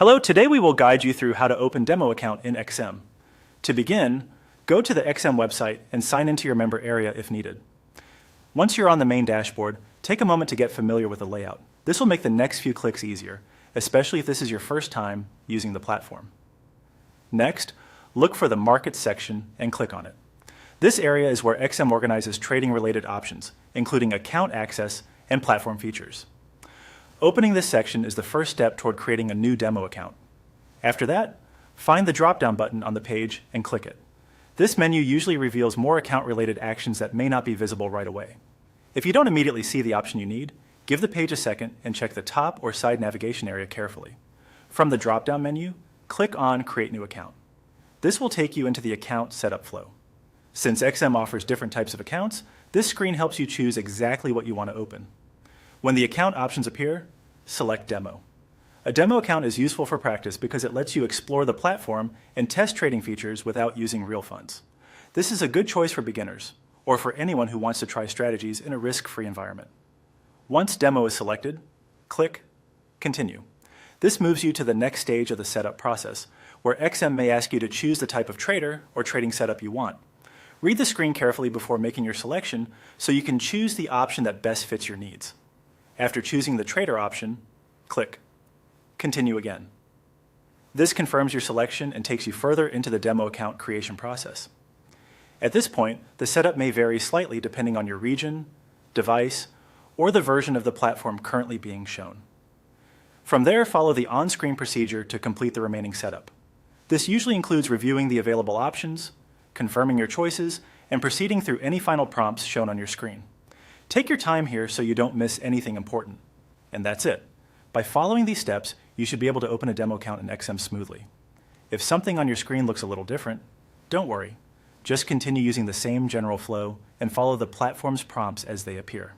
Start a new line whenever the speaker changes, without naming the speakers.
Hello, today we will guide you through how to open demo account in XM. To begin, go to the XM website and sign into your member area if needed. Once you're on the main dashboard, take a moment to get familiar with the layout. This will make the next few clicks easier, especially if this is your first time using the platform. Next, look for the Markets section and click on it. This area is where XM organizes trading-related options, including account access and platform features. Opening this section is the first step toward creating a new demo account. After that, find the drop-down button on the page and click it. This menu usually reveals more account-related actions that may not be visible right away. If you don't immediately see the option you need, give the page a second and check the top or side navigation area carefully. From the drop-down menu, click on Create New Account. This will take you into the account setup flow. Since XM offers different types of accounts, this screen helps you choose exactly what you want to open. When the account options appear, select Demo. A demo account is useful for practice because it lets you explore the platform and test trading features without using real funds. This is a good choice for beginners, or for anyone who wants to try strategies in a risk-free environment. Once Demo is selected, click Continue. This moves you to the next stage of the setup process, where XM may ask you to choose the type of trader or trading setup you want. Read the screen carefully before making your selection so you can choose the option that best fits your needs. After choosing the trader option, click Continue again. This confirms your selection and takes you further into the demo account creation process. At this point, the setup may vary slightly depending on your region, device, or the version of the platform currently being shown. From there, follow the on-screen procedure to complete the remaining setup. This usually includes reviewing the available options, confirming your choices, and proceeding through any final prompts shown on your screen. Take your time here so you don't miss anything important. And that's it. By following these steps, you should be able to open a demo account in XM smoothly. If something on your screen looks a little different, don't worry. Just continue using the same general flow and follow the platform's prompts as they appear.